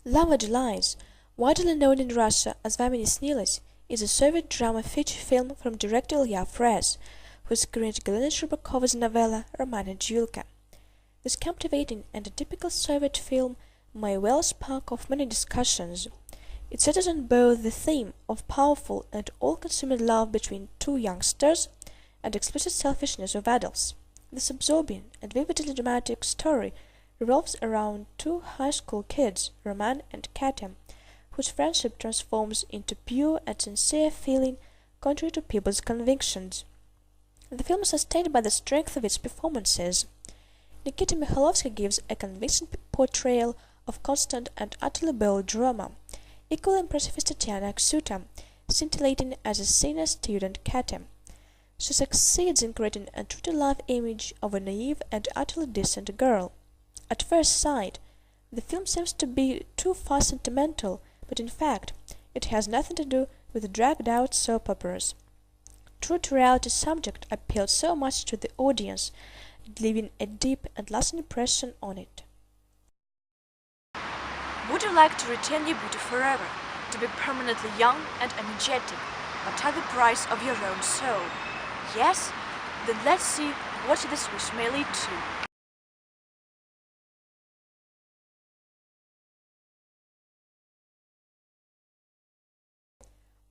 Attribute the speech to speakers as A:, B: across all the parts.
A: Lovage Lies, widely known in Russia as Vamini Snilась, is a Soviet drama feature film from director Ilya Frez, who screened Galina Sherbakova's novella Romana Julka. This captivating and atypical Soviet film may well spark off many discussions. It centers on both the theme of powerful and all-consuming love between two youngsters and explicit selfishness of adults. This absorbing and vividly dramatic story revolves around two high school kids, Roman and Katya, whose friendship transforms into pure and sincere feeling contrary to people's convictions. The film is sustained by the strength of its performances. Nikita Mikhailovsky gives a convincing portrayal of constant and utterly bold drama. Equally impressive is Tatiana Aksuta, scintillating as a senior student Katya. She succeeds in creating a true-to-life image of a naive and utterly decent girl. At first sight, the film seems to be too far sentimental, but in fact, it has nothing to do with dragged-out soap operas. True-to-reality subject appealed so much to the audience, leaving a deep and lasting impression on it.
B: Would you like to retain your beauty forever, to be permanently young and energetic, but at the price of your own soul? Yes? Then let's see what this wish may lead to.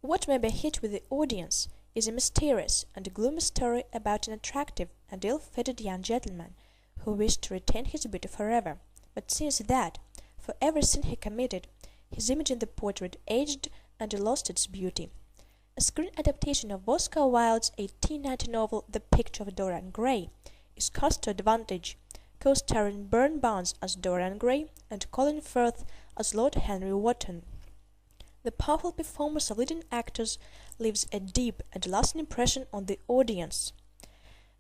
A: What may be a hit with the audience is a mysterious and gloomy story about an attractive and ill-fated young gentleman who wished to retain his beauty forever, but sees that, for every sin he committed, his image in the portrait aged and lost its beauty. A screen adaptation of Oscar Wilde's 1890 novel The Picture of Dorian Gray is cast to advantage, co-starring Burne Barnes as Dorian Gray and Colin Firth as Lord Henry Wotton. The powerful performance of leading actors leaves a deep and lasting impression on the audience.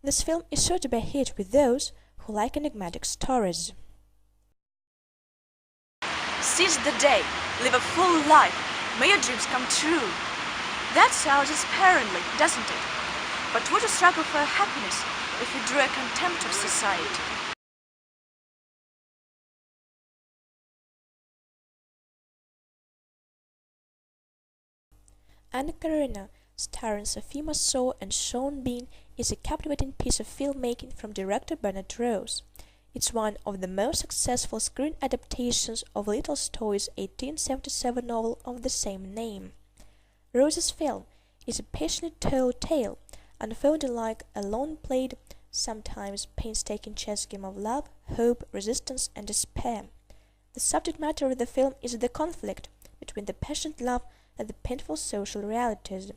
A: This film is sure to be a hit with those who like enigmatic stories.
B: Seize the day, live a full life, may your dreams come true. That sounds inspiringly, doesn't it? But would you struggle for happiness if you drew a contempt of society?
A: Anna Karenina, starring Sophie Marceau and Sean Bean, is a captivating piece of filmmaking from director Bernard Rose. It's one of the most successful screen adaptations of Little Stoy's 1877 novel of the same name. Rose's film is a patiently told tale, unfolding like a long-played, sometimes painstaking chess game of love, hope, resistance, and despair. The subject matter of the film is the conflict between the passionate love and the painful social realities.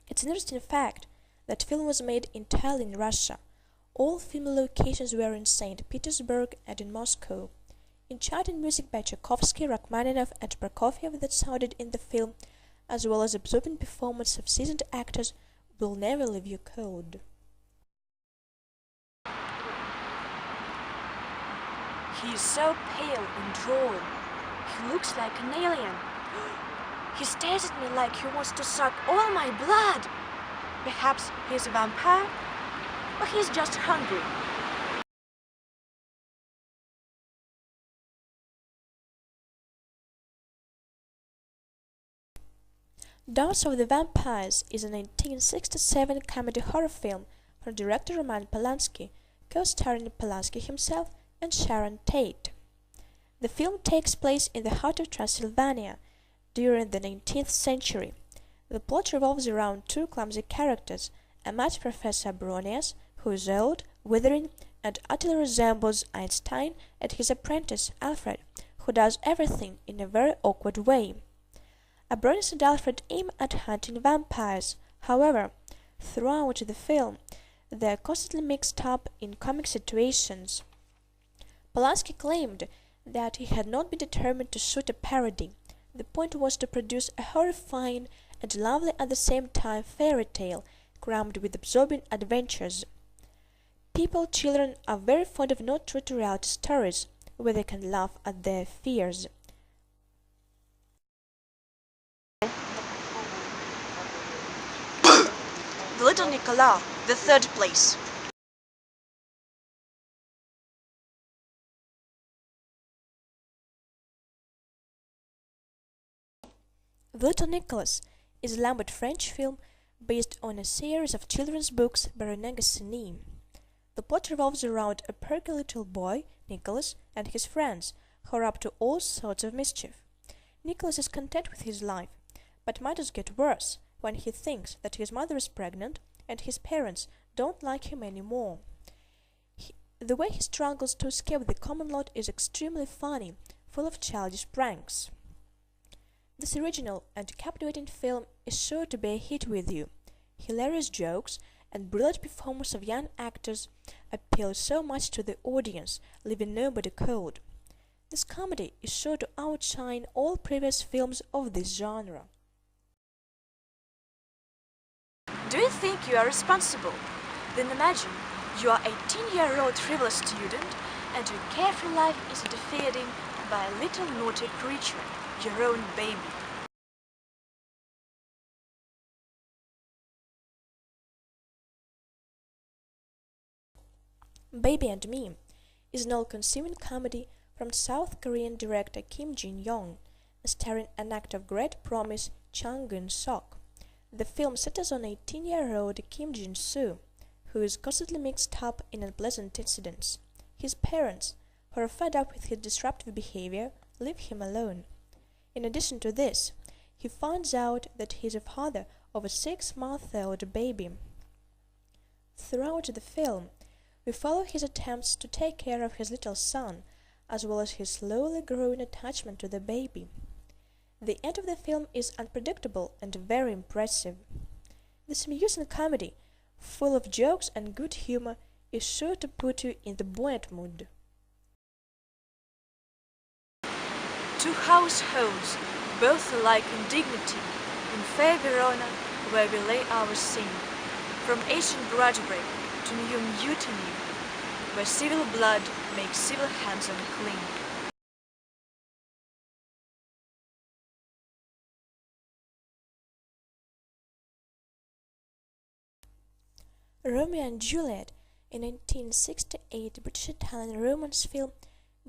A: It's an interesting fact that the film was made entirely in Russia. All film locations were in St. Petersburg and in Moscow. Enchanting music by Tchaikovsky, Rachmaninoff, and Prokofiev that sounded in the film, as well as absorbing performance of seasoned actors, will never leave you cold.
B: He is so pale and drawn. He looks like an alien. He stares at me like he wants to suck all my blood. Perhaps he is a vampire? Or he is just hungry.
A: Dance of the Vampires is a 1967 comedy horror film from director Roman Polanski, co-starring Polanski himself and Sharon Tate. The film takes place in the heart of Transylvania during the 19th century. The plot revolves around two clumsy characters, a mad Professor Bronius, who is old, withering, and utterly resembles Einstein, and his apprentice Alfred, who does everything in a very awkward way. Bronius and Alfred aim at hunting vampires. However, throughout the film, they are constantly mixed up in comic situations. Polanski claimed that he had not been determined to shoot a parody. The point was to produce a horrifying and lovely at the same time fairy tale, crammed with absorbing adventures. Children are very fond of not true-to-reality stories, where they can laugh at their fears.
B: The Little Nicolas, the third place.
A: The Little Nicholas is a Lambert French film based on a series of children's books by René Goscinny. The plot revolves around a perky little boy, Nicholas, and his friends, who are up to all sorts of mischief. Nicholas is content with his life, but matters get worse when he thinks that his mother is pregnant and his parents don't like him anymore. The way he struggles to escape the common lot is extremely funny, full of childish pranks. This original and captivating film is sure to be a hit with you. Hilarious jokes and brilliant performance of young actors appeal so much to the audience, leaving nobody cold. This comedy is sure to outshine all previous films of this genre.
B: Do you think you are responsible? Then imagine you are a 10-year-old frivolous student and your carefree life is interfered by a little naughty creature, your own baby.
A: Baby and Me is an all-consuming comedy from South Korean director Kim Jin-young, starring an actor of great promise, Chung Gun-sok. The film centers on 18-year-old Kim Jin-soo, who is constantly mixed up in unpleasant incidents. His parents, who are fed up with his disruptive behavior, leave him alone. In addition to this, he finds out that he is a father of a 6-month-old baby. Throughout the film, we follow his attempts to take care of his little son, as well as his slowly growing attachment to the baby. The end of the film is unpredictable and very impressive. This amusing comedy, full of jokes and good humor, is sure to put you in the buoyant mood.
B: Two households, both alike in dignity, in fair Verona, where we lay our scene, from ancient grudge break to new mutiny, where civil blood makes civil hands unclean.
A: Romeo and Juliet, a 1968 British-Italian romance film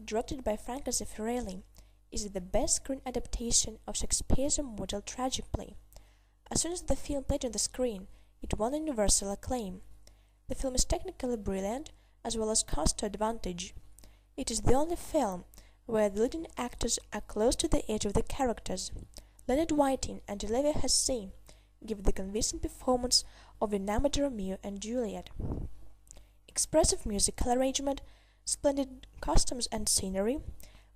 A: directed by Franco Zeffirelli, is the best screen adaptation of Shakespeare's immortal tragic play. As soon as the film played on the screen, it won universal acclaim. The film is technically brilliant as well as cost to advantage. It is the only film where the leading actors are close to the age of the characters. Leonard Whiting and Olivia Hussey give the convincing performance of enamored Romeo and Juliet. Expressive musical arrangement, splendid costumes and scenery,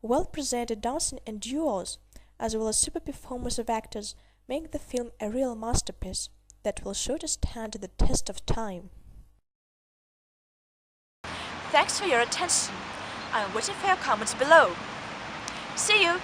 A: well-presented dancing and duels, as well as super performance of actors make the film a real masterpiece that will sure to stand the test of time.
B: Thanks for your attention. I'm waiting for your comments below. See you!